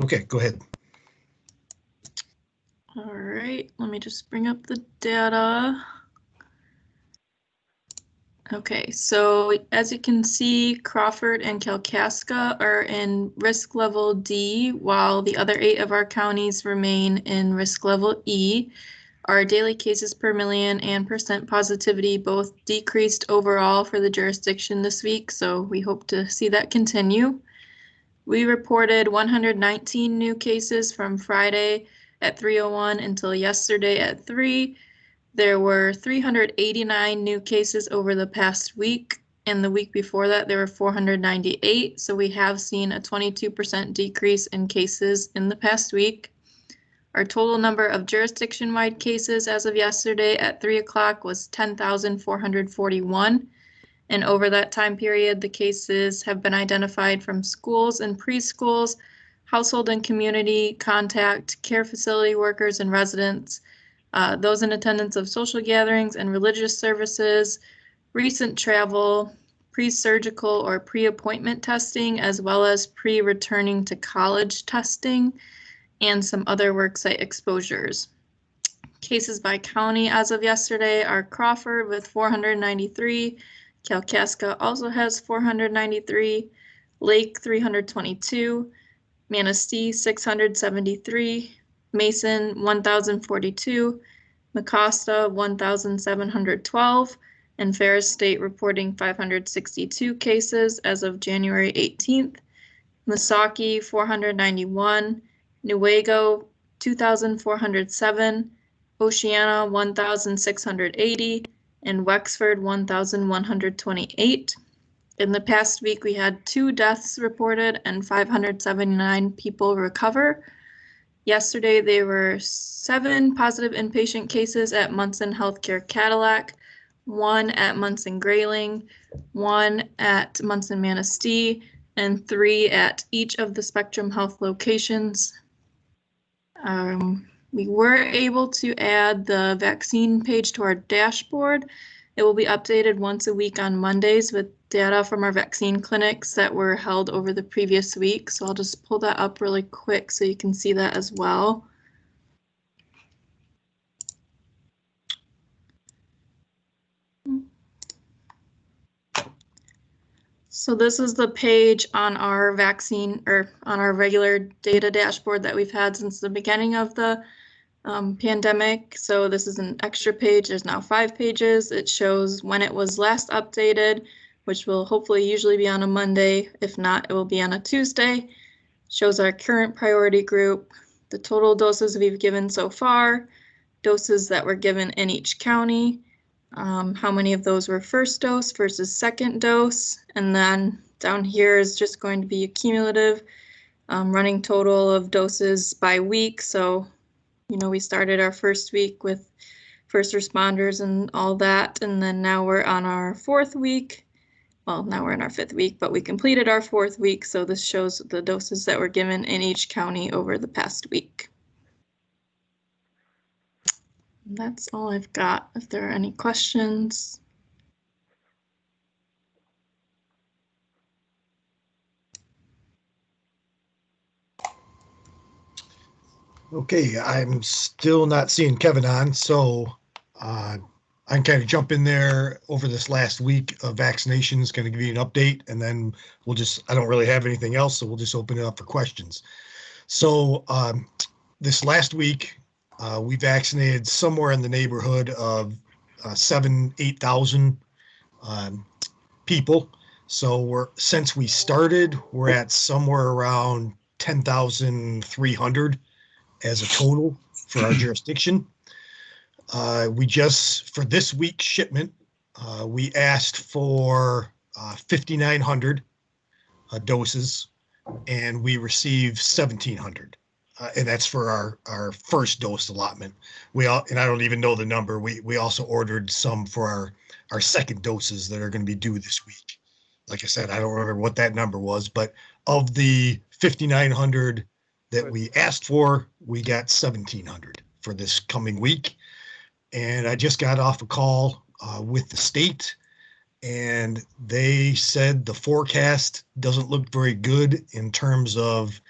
Okay, go ahead. All right, let me just bring up the data. Okay, so as you can see, Crawford and Kalkaska are in risk level D, while the other 8 of our counties remain in risk level E. Our daily cases per million and percent positivity both decreased overall for the jurisdiction this week, so we hope to see that continue. We reported 119 new cases from Friday at 3:01 until yesterday at 3. There were 389 new cases over the past week, and the week before that there were 498, so we have seen a 22% decrease in cases in the past week. Our total number of jurisdiction-wide cases as of yesterday at 3 o'clock was 10,441. And over that time period, the cases have been identified from schools and preschools, household and community contact, care facility workers and residents, those in attendance of social gatherings and religious services, recent travel, pre-surgical or pre-appointment testing, as well as pre-returning to college testing, and some other worksite exposures. Cases by county as of yesterday are Crawford with 493, Kalkaska also has 493, Lake 322, Manistee 673, Mason 1042, Mecosta 1712, and Ferris State reporting 562 cases as of January 18th, Misaki 491, Newaygo 2,407, Oceana 1,680, and Wexford 1,128. In the past week, we had 2 deaths reported and 579 people recover. Yesterday, there were 7 positive inpatient cases at Munson Healthcare Cadillac, 1 at Munson Grayling, 1 at Munson Manistee, and 3 at each of the Spectrum Health locations. We were able to add the vaccine page to our dashboard. It will be updated once a week on Mondays with data from our vaccine clinics that were held over the previous week. So I'll just pull that up really quick so you can see that as well. So this is the page on our vaccine or on our regular data dashboard that we've had since the beginning of the pandemic. So this is an extra page. There's now 5 pages. It shows when it was last updated, which will hopefully usually be on a Monday. If not, it will be on a Tuesday. Shows our current priority group, the total doses we've given so far, doses that were given in each county, how many of those were first dose versus second dose, and then down here is just going to be a cumulative running total of doses by week. So, you know, we started our first week with first responders and all that, and then now we're on our 4th week. Well, now we're in our 5th week, but we completed our 4th week, so this shows the doses that were given in each county over the past week. And that's all I've got. If there are any questions. Okay, I'm still not seeing Kevin on, so I can kind of jump in there over this last week of vaccinations, going to give you an update, and then I don't really have anything else, so we'll just open it up for questions. So this last week, we vaccinated somewhere in the neighborhood of 8,000 people. So since we started, we're at somewhere around 10,300 as a total for our jurisdiction. For this week's shipment, we asked for 5,900 doses, and we received 1,700. And that's for our first dose allotment. And I don't even know the number. We also ordered some for our second doses that are going to be due this week. Like I said, I don't remember what that number was, but of the 5,900 that we asked for, we got 1,700 for this coming week. And I just got off a call with the state, and they said the forecast doesn't look very good in terms of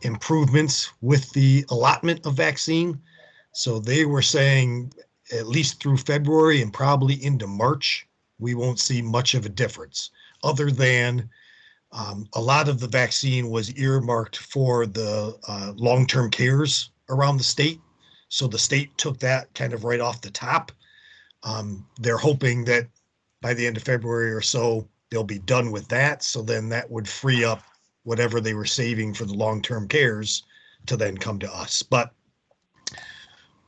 improvements with the allotment of vaccine. So they were saying at least through February and probably into March, we won't see much of a difference other than a lot of the vaccine was earmarked for the long-term cares around the state. So the state took that kind of right off the top. They're hoping that by the end of February or so, they'll be done with that. So then that would free up whatever they were saving for the long-term cares to then come to us. But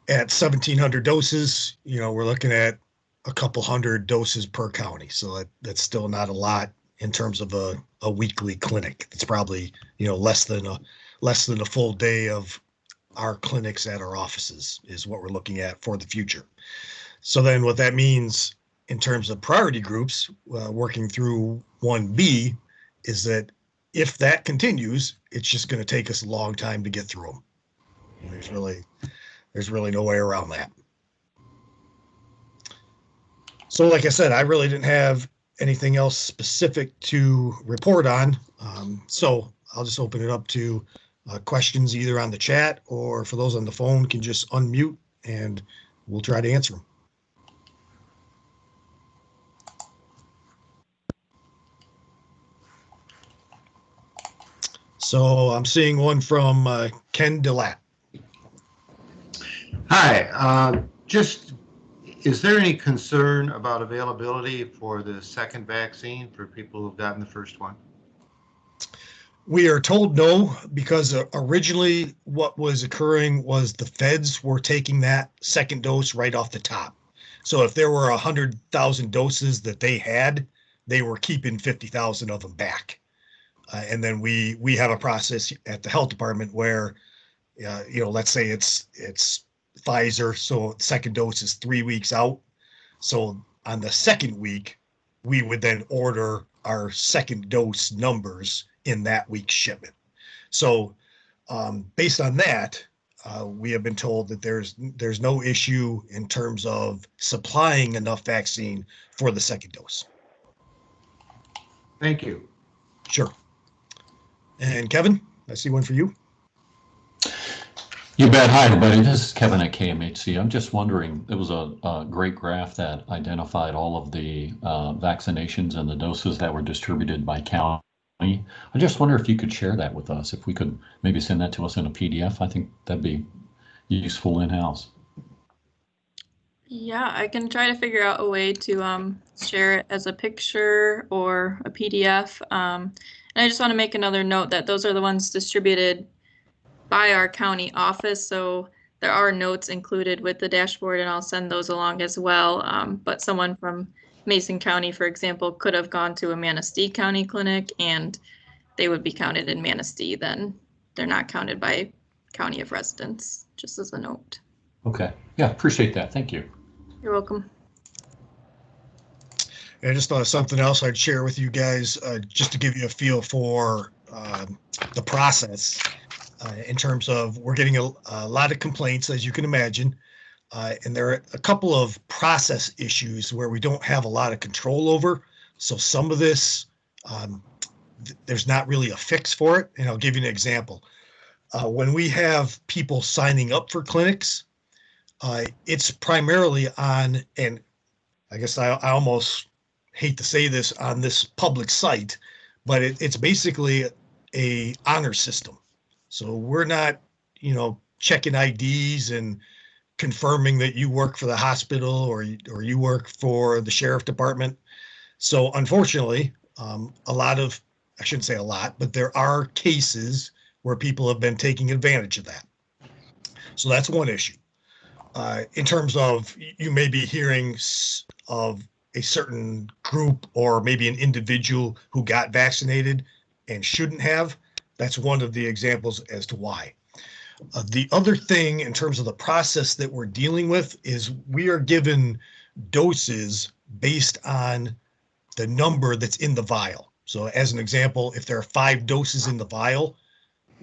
at 1,700 doses, we're looking at a couple hundred doses per county. So that's still not a lot in terms of a weekly clinic. It's probably, less than a full day of our clinics at our offices is what we're looking at for the future. So then what that means in terms of priority groups, working through 1B, is that if that continues, it's just going to take us a long time to get through them. And there's really no way around that. So like I said, I really didn't have anything else specific to report on. So I'll just open it up to questions either on the chat or for those on the phone can just unmute and we'll try to answer them. So I'm seeing one from Ken Delat. Hi, is there any concern about availability for the second vaccine for people who've gotten the first one? We are told no, because originally what was occurring was the feds were taking that second dose right off the top. So if there were 100,000 doses that they had, they were keeping 50,000 of them back. And then we have a process at the health department where, let's say it's Pfizer, so second dose is 3 weeks out. So on the second week, we would then order our second dose numbers in that week's shipment. So based on that, we have been told that there's no issue in terms of supplying enough vaccine for the second dose. Thank you. Sure. And Kevin, I see one for you. You bet. Hi, everybody. This is Kevin at KMHC. I'm just wondering, there was a great graph that identified all of the vaccinations and the doses that were distributed by county. I just wonder if you could share that with us, if we could maybe send that to us in a PDF. I think that'd be useful in-house. Yeah, I can try to figure out a way to share it as a picture or a PDF. And I just want to make another note that those are the ones distributed by our county office. So there are notes included with the dashboard and I'll send those along as well. But someone from Mason County, for example, could have gone to a Manistee County clinic and they would be counted in Manistee. Then they're not counted by county of residence, just as a note. Okay. Yeah, appreciate that. Thank you. You're welcome. And I just thought of something else I'd share with you guys, just to give you a feel for the process. In terms of, we're getting a lot of complaints, as you can imagine, and there are a couple of process issues where we don't have a lot of control over. So some of this, there's not really a fix for it. And I'll give you an example. When we have people signing up for clinics, it's primarily on, and I guess I almost hate to say this on this public site, but it's basically a honor system. So we're not, checking IDs and confirming that you work for the hospital or you work for the sheriff department. So unfortunately, I shouldn't say a lot, but there are cases where people have been taking advantage of that. So that's one issue. In terms of, you may be hearing of a certain group or maybe an individual who got vaccinated and shouldn't have. That's one of the examples as to why. The other thing in terms of the process that we're dealing with is we are given doses based on the number that's in the vial. So as an example, if there are 5 doses in the vial,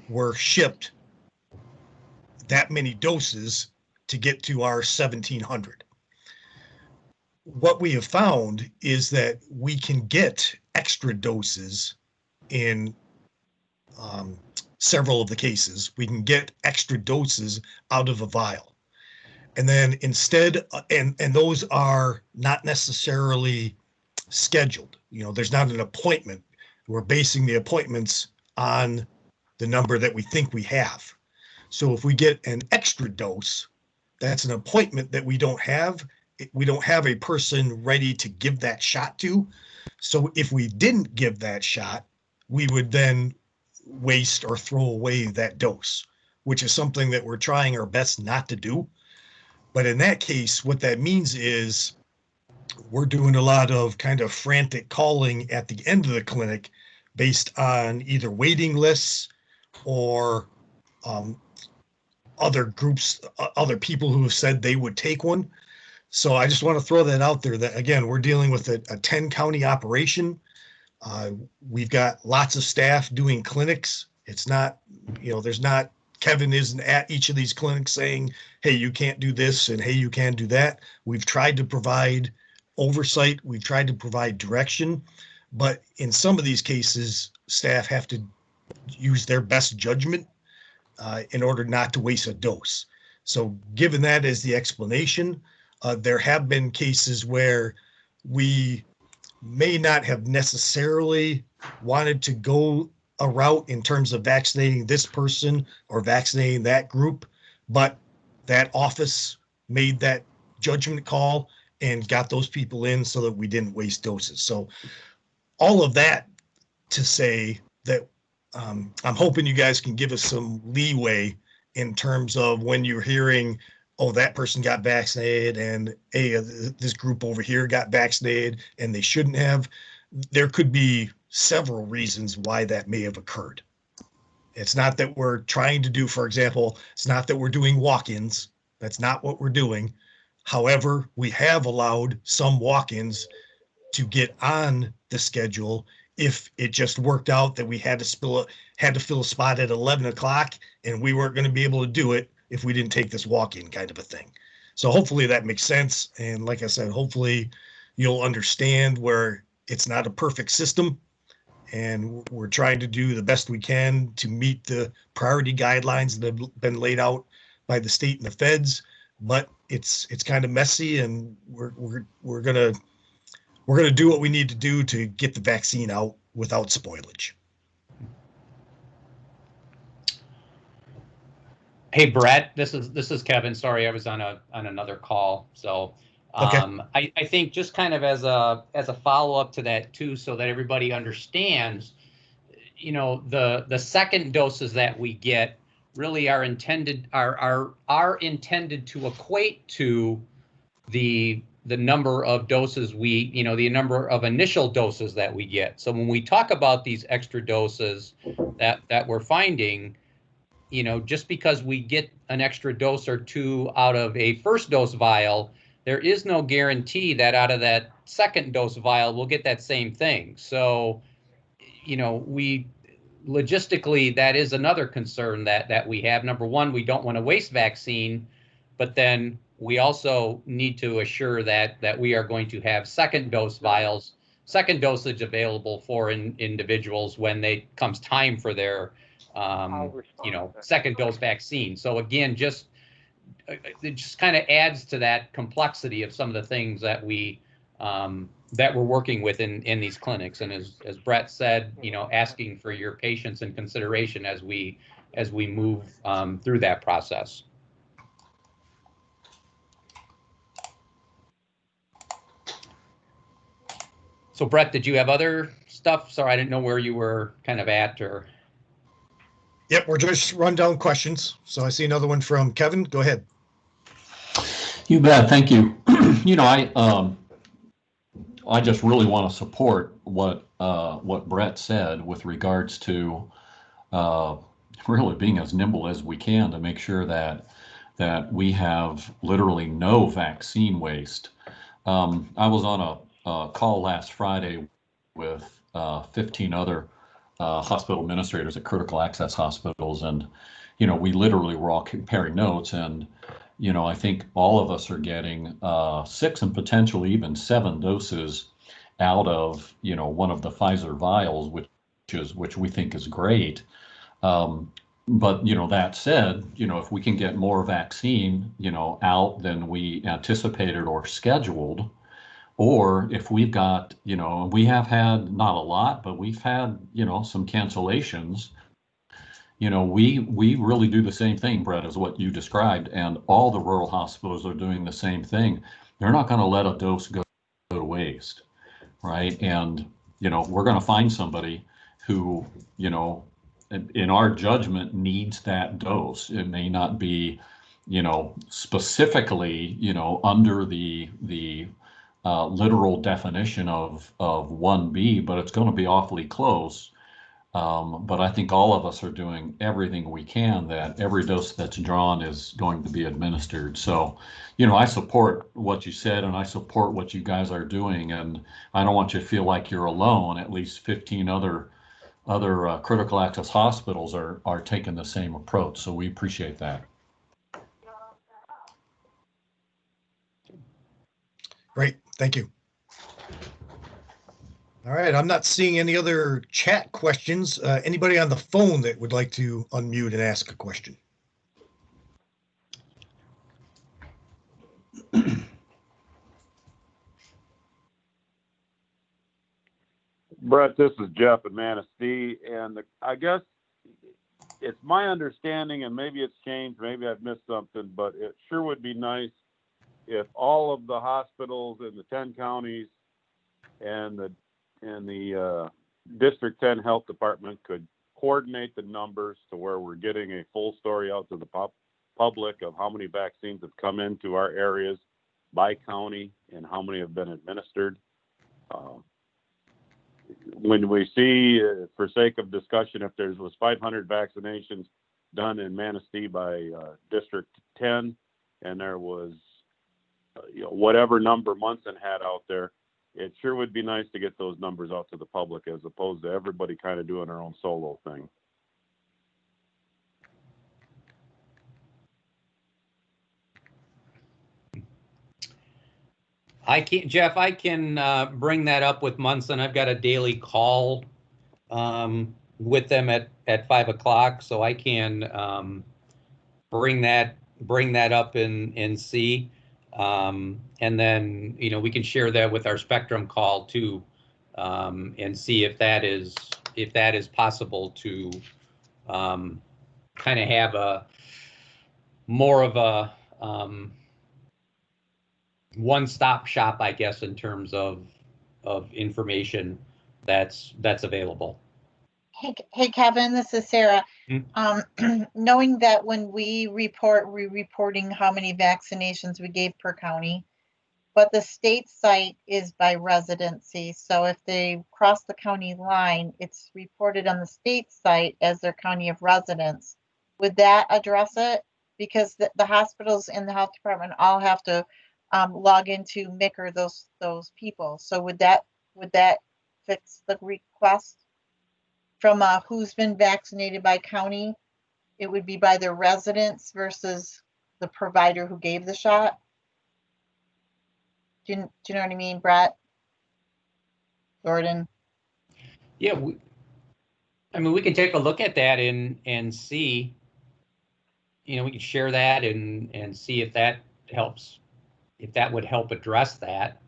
we're shipped that many doses to get to our 1,700. What we have found is that we can get extra doses in several of the cases. We can get extra doses out of a vial. And then instead, and those are not necessarily scheduled. You know, there's not an appointment. We're basing the appointments on the number that we think we have. So if we get an extra dose, that's an appointment that we don't have. We don't have a person ready to give that shot to. So if we didn't give that shot, we would then waste or throw away that dose, which is something that we're trying our best not to do. But in that case, what that means is we're doing a lot of kind of frantic calling at the end of the clinic based on either waiting lists or other groups, other people who have said they would take one. So I just want to throw that out there that, again, we're dealing with a 10 county operation. We've got lots of staff doing clinics. It's not, you know, there's not, Kevin isn't at each of these clinics saying, hey, you can't do this and hey, you can do that. We've tried to provide oversight. We've tried to provide direction. But in some of these cases, staff have to use their best judgment in order not to waste a dose. So given that as the explanation, there have been cases where we may not have necessarily wanted to go a route in terms of vaccinating this person or vaccinating that group, but that office made that judgment call and got those people in so that we didn't waste doses. So all of that to say that I'm hoping you guys can give us some leeway in terms of when you're hearing, oh, that person got vaccinated and hey, this group over here got vaccinated and they shouldn't have. There could be several reasons why that may have occurred. It's not that we're trying to do, for example, it's not that we're doing walk-ins. That's not what we're doing. However, we have allowed some walk-ins to get on the schedule if it just worked out that we had to fill a spot at 11 o'clock and we weren't going to be able to do it if we didn't take this walk-in kind of a thing. So hopefully that makes sense. And like I said, hopefully you'll understand where it's not a perfect system and we're trying to do the best we can to meet the priority guidelines that have been laid out by the state and the feds, but it's kind of messy and we're gonna do what we need to do to get the vaccine out without spoilage. Hey Brett, this is Kevin. Sorry, I was on another call. So Okay. I think just kind of as a follow-up to that too, so that everybody understands, you know, the second doses that we get really are intended to equate to the number of doses the number of initial doses that we get. So when we talk about these extra doses that we're finding, you know, just because we get an extra dose or two out of a first dose vial, there is no guarantee that out of that second dose vial we'll get that same thing. So, you know, logistically, that is another concern that we have. Number one, we don't want to waste vaccine, but then we also need to assure that we are going to have second dose vials, second dosage available for individuals when comes time for their second dose vaccine. So again, it just kind of adds to that complexity of some of the things that we're working with in these clinics. And as Brett said, you know, asking for your patience and consideration as we move through that process. So Brett, did you have other stuff? Sorry, I didn't know where you were kind of at or. Yep, we're just run down questions. So I see another one from Kevin. Go ahead. You bet. Thank you. You know, I just really want to support what Brett said with regards to really being as nimble as we can to make sure that we have literally no vaccine waste. I was on a call last Friday with 15 other hospital administrators at critical access hospitals, and you know, we literally were all comparing notes, and you know, I think all of us are getting 6 and potentially even 7 doses out of, you know, one of the Pfizer vials, which we think is great. But, that said, if we can get more vaccine, out than we anticipated or scheduled, or if we've got, we have had not a lot, but we've had, some cancellations. We really do the same thing, Brett, as what you described, and all the rural hospitals are doing the same thing. They're not going to let a dose go to waste, right? And, we're going to find somebody who, in our judgment, needs that dose. It may not be, specifically, under the literal definition of 1B, but it's going to be awfully close. But I think all of us are doing everything we can that every dose that's drawn is going to be administered. So, I support what you said, and I support what you guys are doing, and I don't want you to feel like you're alone. At least 15 other critical access hospitals are taking the same approach. So we appreciate that. Great, thank you. All right, I'm not seeing any other chat questions. Anybody on the phone that would like to unmute and ask a question? Brett, this is Jeff at Manistee, and I guess it's my understanding, and maybe it's changed, maybe I've missed something, but it sure would be nice if all of the hospitals in the 10 counties and the District 10 Health Department could coordinate the numbers to where we're getting a full story out to the public of how many vaccines have come into our areas by county and how many have been administered. When we see, for sake of discussion, if there was 500 vaccinations done in Manistee by District 10, and there was whatever number Munson had out there, it sure would be nice to get those numbers out to the public as opposed to everybody kind of doing their own solo thing. Jeff, I can bring that up with Munson. I've got a daily call with them at 5 o'clock, so I can bring that up and see. And then, we can share that with our Spectrum call too, and see if that is possible to kind of have a more of a one-stop shop, I guess, in terms of information that's available. Hey, Kevin, this is Sarah. Knowing that when we're reporting how many vaccinations we gave per county, but the state site is by residency. So if they cross the county line, it's reported on the state site as their county of residence. Would that address it? Because the hospitals and the health department all have to log into MICR those people. So would that fix the request from who's been vaccinated by county? It would be by their residents versus the provider who gave the shot. Do you know what I mean, Brett? Gordon? Yeah, we can take a look at that and see. We can share that and see if that helps. If that would help address that.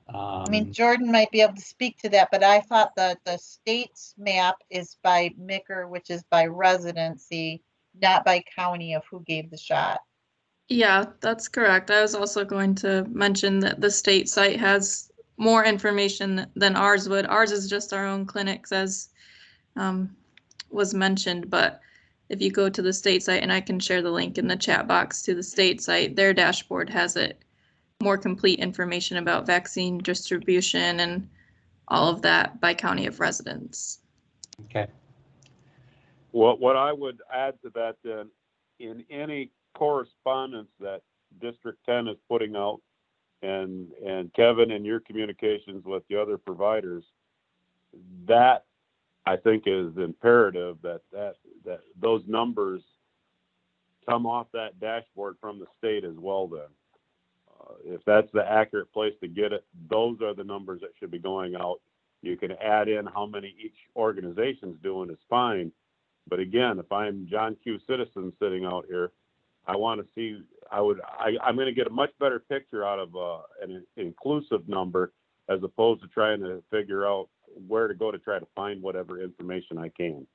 I mean, Jordan might be able to speak to that, but I thought that the state's map is by MICR, which is by residency, not by county of who gave the shot. Yeah, that's correct. I was also going to mention that the state site has more information than ours would. Ours is just our own clinics, as was mentioned, but if you go to the state site, and I can share the link in the chat box to the state site, their dashboard has it more complete information about vaccine distribution and all of that by county of residence. Okay. What I would add to that then, in any correspondence that District 10 is putting out, and Kevin, in your communications with the other providers, that I think is imperative that those numbers come off that dashboard from the state as well then. If that's the accurate place to get it, those are the numbers that should be going out. You can add in how many each organization's doing is fine, But again, if I'm John Q. Citizen sitting out here, I want to see, I'm going to get a much better picture out of an inclusive number as opposed to trying to figure out where to go to try to find whatever information I can.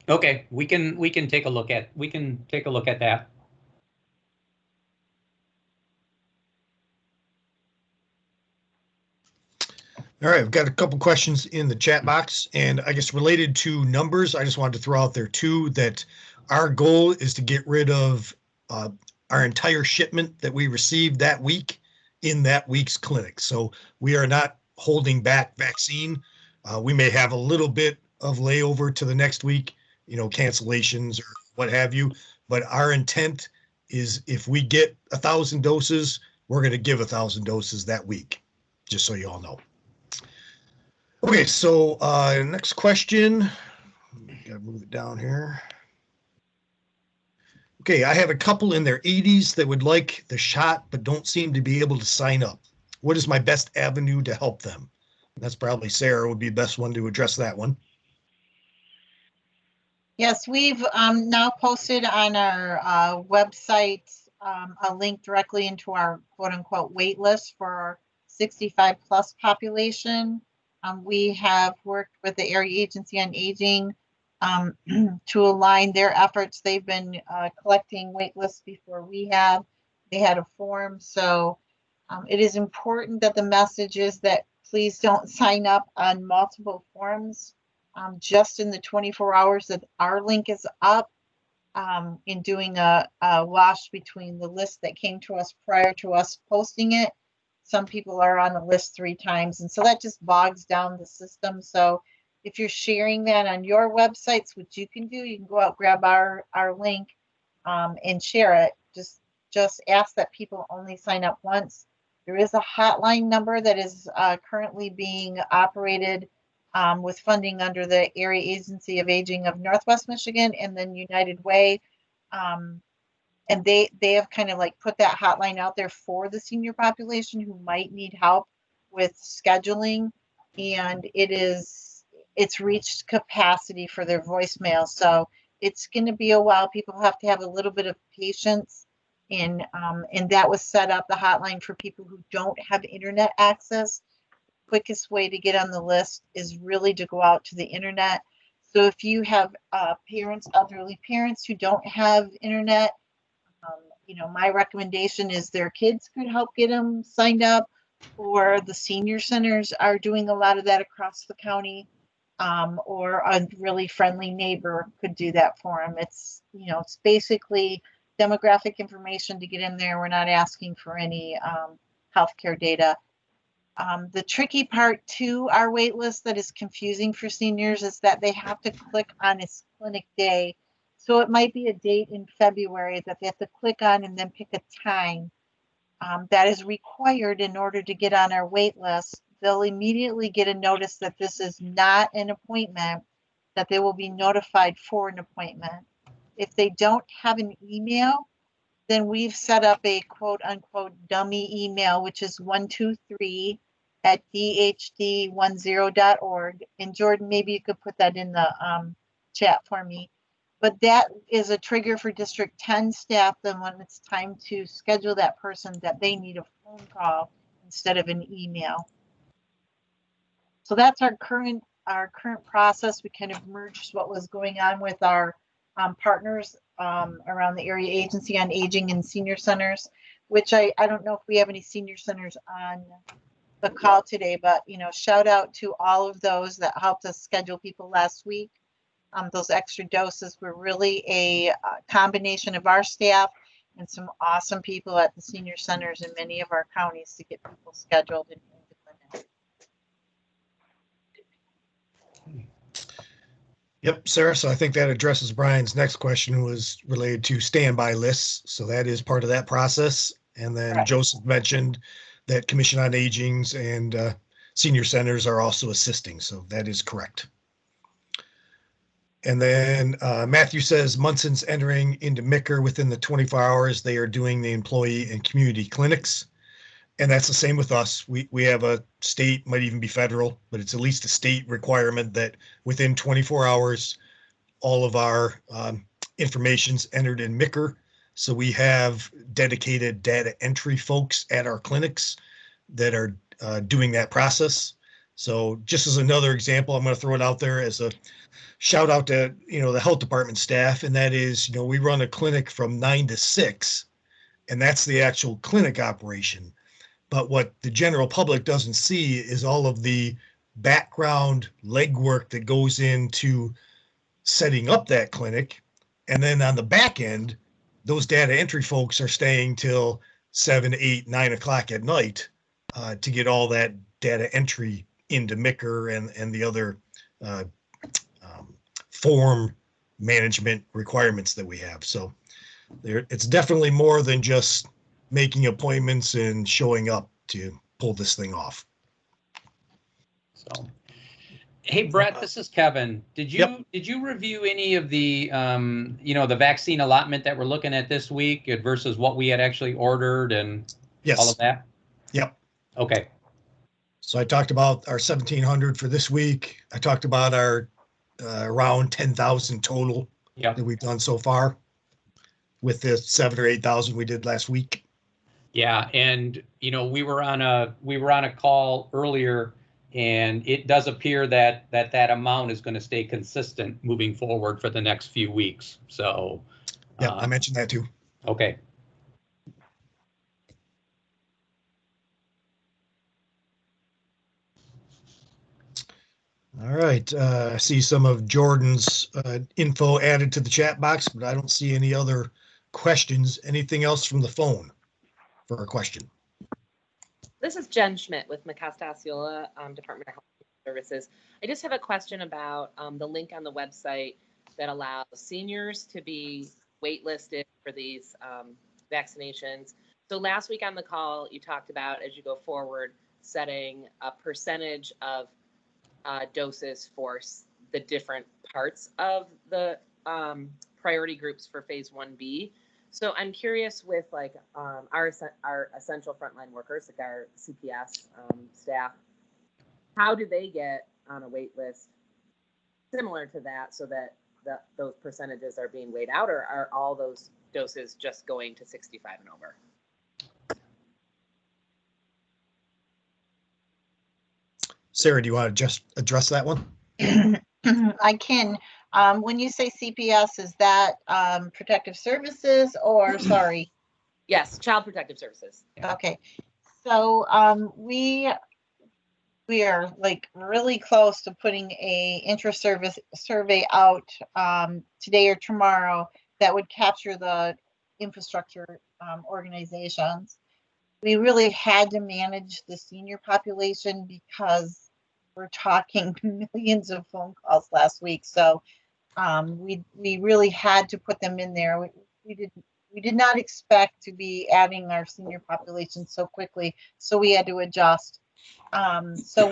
Okay, we can take a look at that. All right, I've got a couple questions in the chat box, and I guess related to numbers, I just wanted to throw out there too that our goal is to get rid of our entire shipment that we received that week in that week's clinic. So we are not holding back vaccine. We may have a little bit of layover to the next week, cancellations or what have you, but our intent is if we get 1,000 doses, we're going to give 1,000 doses that week, just so you all know. Okay, so next question. Gotta move it down here. Okay, I have a couple in their 80s that would like the shot but don't seem to be able to sign up. What is my best avenue to help them? That's probably Sarah would be the best one to address that one. Yes, we've now posted on our website a link directly into our quote unquote wait list for our 65 plus population. We have worked with the Area Agency on Aging to align their efforts. They've been collecting wait lists before we have. They had a form. So it is important that the message is that please don't sign up on multiple forms. Just in the 24 hours that our link is up, in doing a wash between the list that came to us prior to us posting it. Some people are on the list 3 times, and so that just bogs down the system. So if you're sharing that on your websites, which you can do, you can go out, grab our link and share it. Just ask that people only sign up once. There is a hotline number that is currently being operated with funding under the Area Agency of Aging of Northwest Michigan and then United Way. And they have kind of like put that hotline out there for the senior population who might need help with scheduling. And it's reached capacity for their voicemail. So it's going to be a while. People have to have a little bit of patience. And that was set up, the hotline, for people who don't have internet access. Quickest way to get on the list is really to go out to the internet. So if you have parents, elderly parents who don't have internet, my recommendation is their kids could help get them signed up, or the senior centers are doing a lot of that across the county, or a really friendly neighbor could do that for them. It's basically demographic information to get in there. We're not asking for any healthcare data. The tricky part to our wait list that is confusing for seniors is that they have to click on its clinic day. So it might be a date in February that they have to click on and then pick a time. That is required in order to get on our wait list. They'll immediately get a notice that this is not an appointment, that they will be notified for an appointment. If they don't have an email, then we've set up a quote unquote dummy email, which is 123@dhd10.org. And Jordan, maybe you could put that in the chat for me. But that is a trigger for District 10 staff. Then when it's time to schedule that person, that they need a phone call instead of an email. So that's our current process. We kind of merged what was going on with our partners around the Area Agency on Aging and senior centers, which I don't know if we have any senior centers on the call today, but shout out to all of those that helped us schedule people last week. Those extra doses were really a combination of our staff and some awesome people at the senior centers in many of our counties to get people scheduled in the clinic. Yep, Sarah. So I think that addresses Brian's next question, was related to standby lists. So that is part of that process. And then Correct. Joseph mentioned that Commission on Aging's and senior centers are also assisting. So that is correct. And then Matthew says Munson's entering into MICR within the 24 hours. They are doing the employee and community clinics. And that's the same with us. We have a state, might even be federal, but it's at least a state requirement that within 24 hours, all of our information's entered in MICR. So we have dedicated data entry folks at our clinics that are doing that process. So just as another example, I'm going to throw it out there as a shout out to, the health department staff. And that is, we run a clinic from 9 to 6, and that's the actual clinic operation. But what the general public doesn't see is all of the background legwork that goes into setting up that clinic. And then on the back end, those data entry folks are staying till 7, 8, 9 o'clock at night to get all that data entry into MICR and the other form management requirements that we have. So it's definitely more than just making appointments and showing up to pull this thing off. So, hey, Brett, this is Kevin. Did you Yep. did you review any of the the vaccine allotment that we're looking at this week versus what we had actually ordered and Yes. all of that? Yep. Okay. So I talked about our 1,700 for this week. I talked about our around 10,000 total Yep. that we've done so far with the 7,000 or 8,000 we did last week. Yeah, and we were on a call earlier, and it does appear that amount is going to stay consistent moving forward for the next few weeks. So Yeah, I mentioned that too. Okay. All right. I see some of Jordan's info added to the chat box, but I don't see any other questions. Anything else from the phone for a question? This is Jen Schmidt with Metastasiola Department of Health Services. I just have a question about the link on the website that allows seniors to be waitlisted for these vaccinations. So last week on the call, you talked about, as you go forward, setting a percentage of doses for the different parts of the priority groups for phase 1B. So I'm curious with like our essential frontline workers, like our CPS staff, how do they get on a wait list similar to that so that those percentages are being weighed out, or are all those doses just going to 65 and over? Sarah, do you want to just address that one? I can. When you say CPS, is that protective services or sorry? Yes, Child Protective Services. Okay. So we are like really close to putting a intra-service survey out today or tomorrow that would capture the infrastructure organizations. We really had to manage the senior population because we're talking millions of phone calls last week. So we really had to put them in there. We did not expect to be adding our senior population so quickly, so we had to adjust. So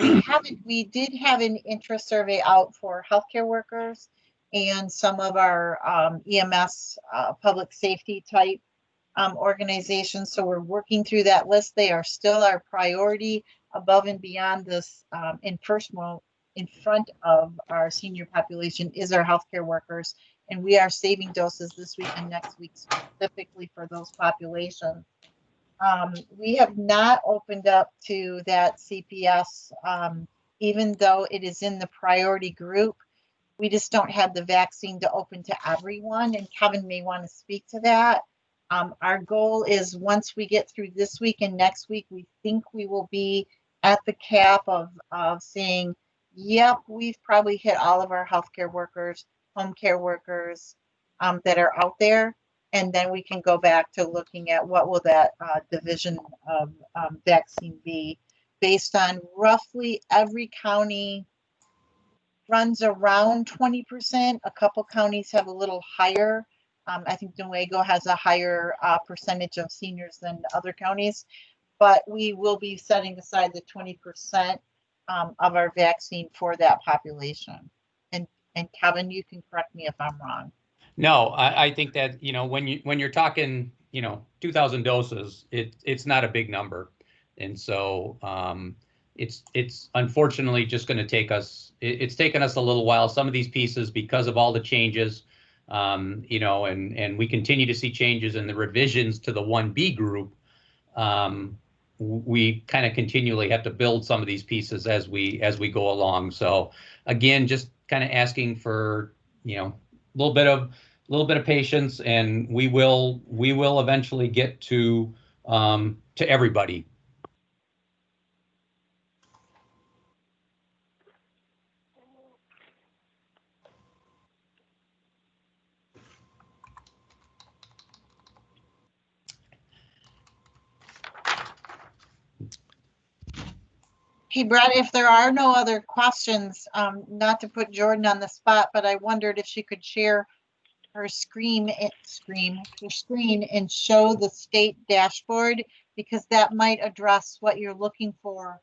we did have an interest survey out for healthcare workers and some of our EMS public safety type organizations. So we're working through that list. They are still our priority above and beyond this. In front of our senior population is our healthcare workers, and we are saving doses this week and next week specifically for those populations. We have not opened up to that CPS, even though it is in the priority group. We just don't have the vaccine to open to everyone, and Kevin may want to speak to that. Our goal is once we get through this week and next week, we think we will be at the cap of saying, yep, we've probably hit all of our healthcare workers, home care workers that are out there. And then we can go back to looking at what will that division of vaccine be based on roughly every county runs around 20%. A couple counties have a little higher. I think Newaygo has a higher percentage of seniors than other counties, but we will be setting aside the 20% of our vaccine for that population. And Kevin, you can correct me if I'm wrong. No, I think that, when you're talking, 2,000 doses, it's not a big number. And so it's unfortunately just going to take us, it's taken us a little while, some of these pieces, because of all the changes, you know, and we continue to see changes in the revisions to the 1B group. We kind of continually have to build some of these pieces as we go along. So again, just kind of asking for, you know, a little bit of patience, and we will eventually get to everybody. Hey, Brad, if there are no other questions, not to put Jordan on the spot, but I wondered if she could share her screen and show the state dashboard, because that might address what you're looking for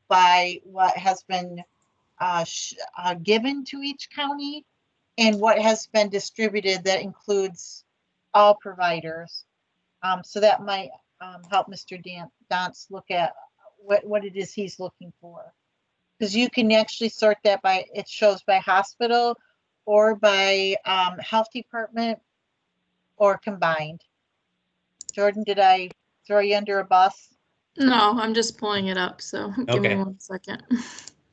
by what has been given to each county and what has been distributed that includes all providers. So that might help Mr. Dance look at what it is he's looking for. Because you can actually sort that by, it shows by hospital or by health department or combined. Jordan, did I throw you under a bus? No, I'm just pulling it up, so give me Okay. 1 second.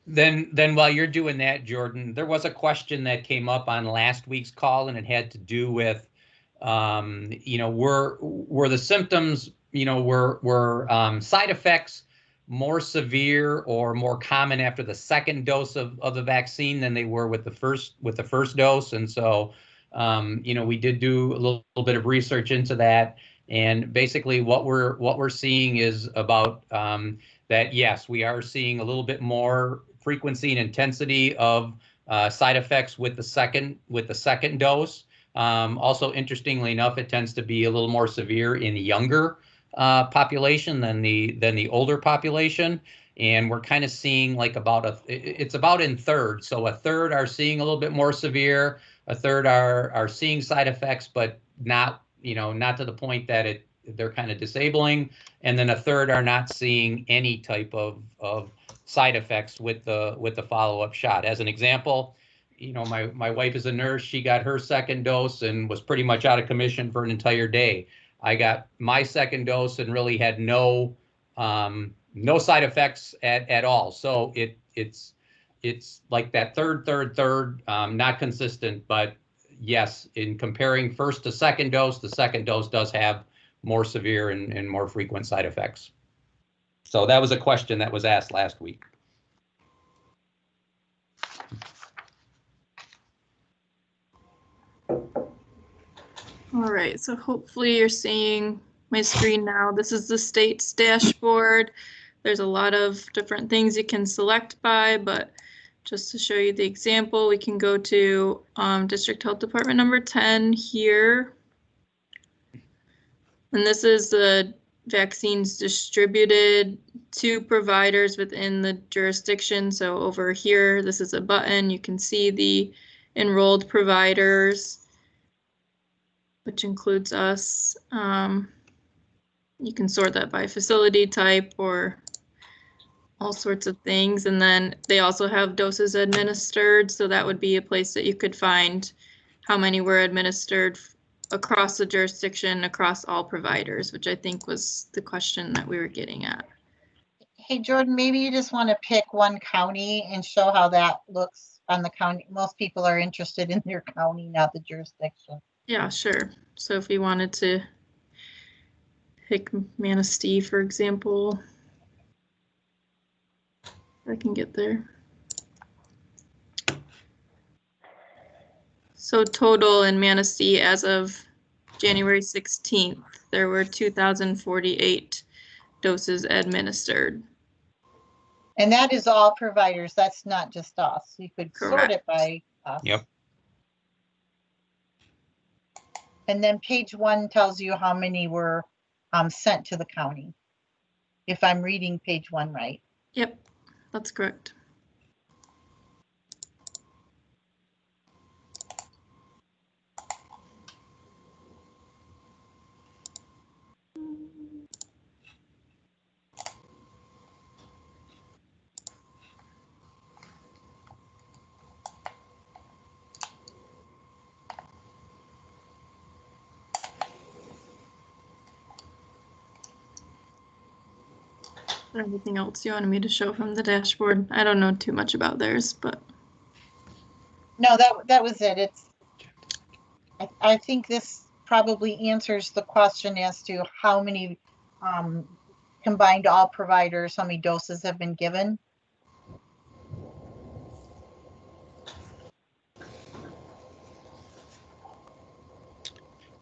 Then while you're doing that, Jordan, there was a question that came up on last week's call, and it had to do with, you know, were the symptoms, you know, were side effects more severe or more common after the second dose of the vaccine than they were with the first dose? And so, you know, we did do a little bit of research into that, and basically what we're seeing is about that. Yes, we are seeing a little bit more frequency and intensity of side effects with the second dose. Also, interestingly enough, it tends to be a little more severe in the younger population than the older population, and we're kind of seeing like it's about in thirds. So a third are seeing a little bit more severe, a third are seeing side effects, but not, you know, not to the point that they're kind of disabling, and then a third are not seeing any type of side effects with the follow-up shot. As an example, you know, my wife is a nurse. She got her second dose and was pretty much out of commission for an entire day. I got my second dose and really had no side effects at all. So it's like that third, not consistent, but yes, in comparing first to second dose, the second dose does have more severe and more frequent side effects. So that was a question that was asked last week. All right, so hopefully you're seeing my screen now. This is the state's dashboard. There's a lot of different things you can select by, but just to show you the example, we can go to District Health Department number 10 here. And this is the vaccines distributed to providers within the jurisdiction. So over here, this is a button. You can see the enrolled providers, which includes us. You can sort that by facility type or all sorts of things. And then they also have doses administered. So that would be a place that you could find how many were administered across the jurisdiction, across all providers, which I think was the question that we were getting at. Hey, Jordan, maybe you just want to pick one county and show how that looks on the county. Most people are interested in their county, not the jurisdiction. Yeah, sure. So if we wanted to pick Manistee, for example, I can get there. So total in Manistee as of January 16th, there were 2,048 doses administered. And that is all providers. That's not just us. You could sort it by us. Yep. And then page 1 tells you how many were sent to the county, if I'm reading page 1 right. Yep, that's correct. Anything else you wanted me to show from the dashboard? I don't know too much about theirs, but No, that was it. I think this probably answers the question as to how many, combined all providers, how many doses have been given.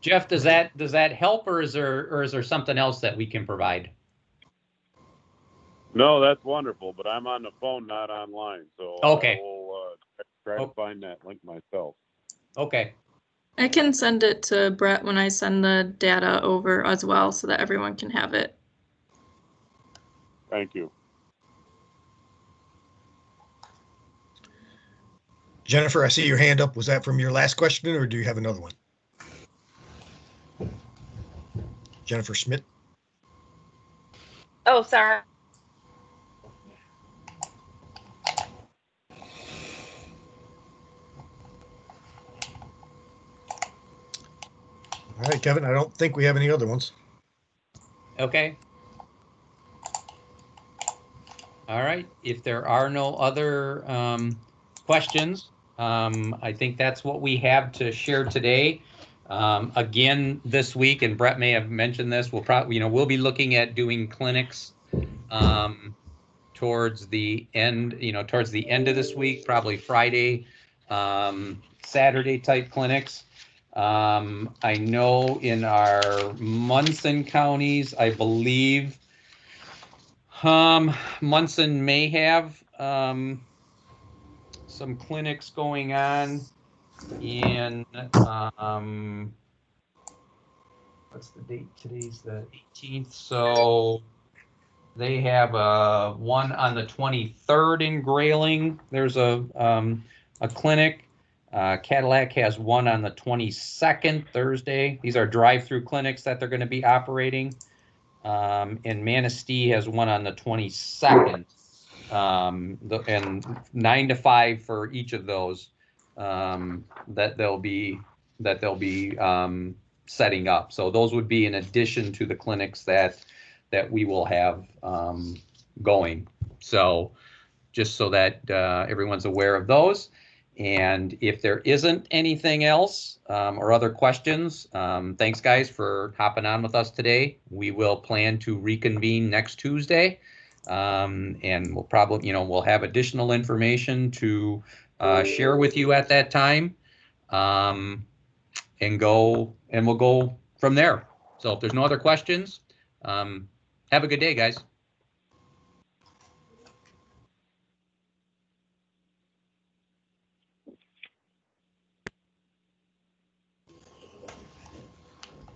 Jeff, does that help, or is there something else that we can provide? No, that's wonderful, but I'm on the phone, not online, so Okay. I will try to find that link myself. Okay. I can send it to Brett when I send the data over as well so that everyone can have it. Thank you. Jennifer, I see your hand up. Was that from your last question or do you have another one? Jennifer Schmidt. Oh, sorry. All right, Kevin, I don't think we have any other ones. Okay. All right. If there are no other questions, I think that's what we have to share today. Again, this week, and Brett may have mentioned this, we'll probably, we'll be looking at doing clinics towards the end, towards the end of this week, probably Friday, Saturday type clinics. I know in our Munson counties, I believe Munson may have some clinics going on in what's the date? Today's the 18th, so they have one on the 23rd in Grayling. There's a clinic. Cadillac has one on the 22nd, Thursday. These are drive-through clinics that they're going to be operating. And Manistee has one on the 22nd. And 9 to 5 for each of those that they'll be setting up. So those would be in addition to the clinics that we will have going. So just so that everyone's aware of those. And if there isn't anything else or other questions, thanks guys for hopping on with us today. We will plan to reconvene next Tuesday. And we'll probably, we'll have additional information to share with you at that time. And we'll go from there. So if there's no other questions, have a good day, guys.